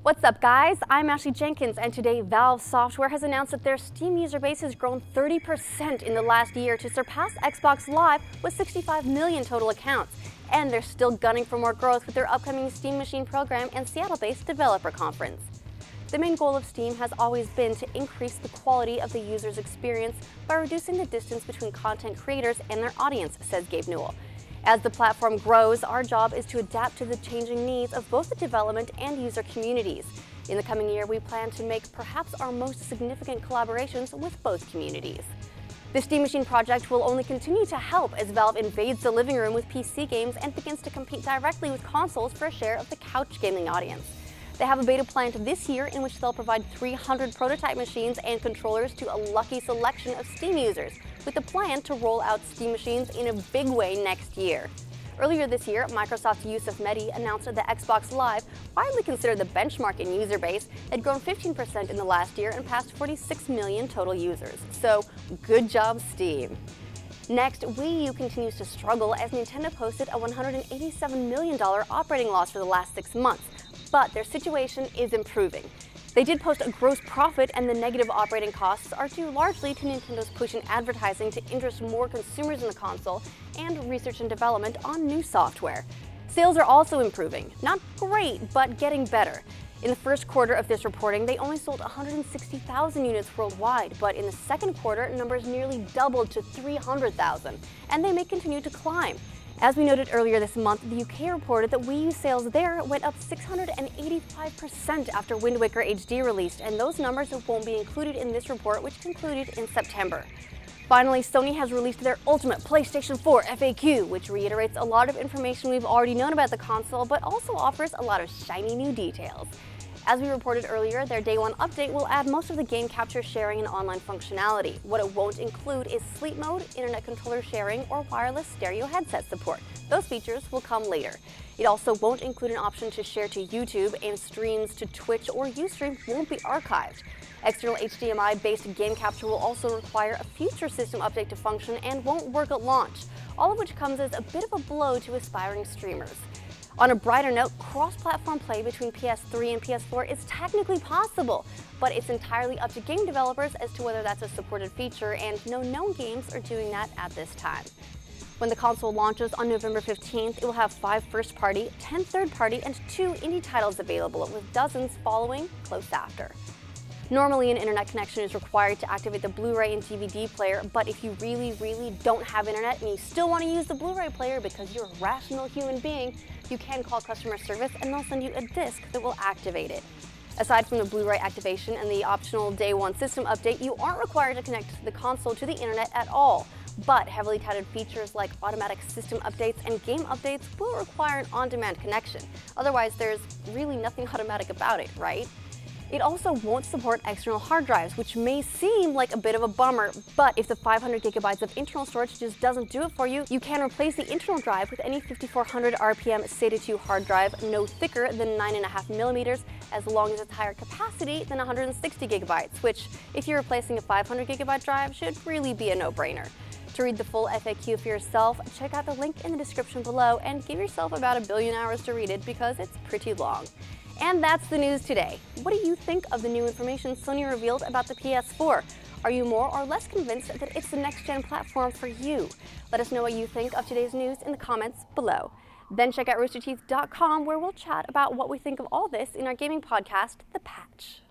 What's up, guys? I'm Ashley Jenkins, and today Valve Software has announced that their Steam user base has grown 30% in the last year to surpass Xbox Live with 65 million total accounts. And they're still gunning for more growth with their upcoming Steam Machine program and Seattle-based developer conference. The main goal of Steam has always been to increase the quality of the user's experience by reducing the distance between content creators and their audience, says Gabe Newell. As the platform grows, our job is to adapt to the changing needs of both the development and user communities. In the coming year, we plan to make perhaps our most significant collaborations with both communities. The Steam Machine project will only continue to help as Valve invades the living room with PC games and begins to compete directly with consoles for a share of the couch gaming audience. They have a beta planned this year in which they'll provide 300 prototype machines and controllers to a lucky selection of Steam users, with the plan to roll out Steam Machines in a big way next year. Earlier this year, Microsoft's Yusuf Mehdi announced that the Xbox Live, widely considered the benchmark in user base, had grown 15% in the last year and passed 46 million total users. So, good job, Steam. Next, Wii U continues to struggle as Nintendo posted a $187 million operating loss for the last 6 months, but their situation is improving. They did post a gross profit, and the negative operating costs are due largely to Nintendo's push in advertising to interest more consumers in the console and research and development on new software. Sales are also improving. Not great, but getting better. In the first quarter of this reporting, they only sold 160,000 units worldwide, but in the second quarter, numbers nearly doubled to 300,000, and they may continue to climb. As we noted earlier this month, the UK reported that Wii U sales there went up 685% after Wind Waker HD released, and those numbers won't be included in this report, which concluded in September. Finally, Sony has released their ultimate PlayStation 4 FAQ, which reiterates a lot of information we've already known about the console, but also offers a lot of shiny new details. As we reported earlier, their Day 1 update will add most of the game capture sharing and online functionality. What it won't include is sleep mode, internet controller sharing, or wireless stereo headset support. Those features will come later. It also won't include an option to share to YouTube, and streams to Twitch or Ustream won't be archived. External HDMI-based game capture will also require a future system update to function and won't work at launch, all of which comes as a bit of a blow to aspiring streamers. On a brighter note, cross-platform play between PS3 and PS4 is technically possible, but it's entirely up to game developers as to whether that's a supported feature, and no known games are doing that at this time. When the console launches on November 15th, it will have 5 first-party, 10 third-party, and 2 indie titles available, with dozens following close after. Normally, an internet connection is required to activate the Blu-ray and DVD player, but if you really don't have internet and you still want to use the Blu-ray player because you're a rational human being, you can call customer service and they'll send you a disc that will activate it. Aside from the Blu-ray activation and the optional Day 1 system update, you aren't required to connect the console to the internet at all. But heavily touted features like automatic system updates and game updates will require an on-demand connection. Otherwise, there's really nothing automatic about it, right? It also won't support external hard drives, which may seem like a bit of a bummer, but if the 500 gigabytes of internal storage just doesn't do it for you, you can replace the internal drive with any 5400 RPM SATA 2 hard drive, no thicker than 9.5 millimeters, as long as it's higher capacity than 160 gigabytes, which, if you're replacing a 500 gigabyte drive, should really be a no-brainer. To read the full FAQ for yourself, check out the link in the description below and give yourself about 1 billion hours to read it because it's pretty long. And that's the news today. What do you think of the new information Sony revealed about the PS4? Are you more or less convinced that it's the next-gen platform for you? Let us know what you think of today's news in the comments below. Then check out roosterteeth.com, where we'll chat about what we think of all this in our gaming podcast, The Patch.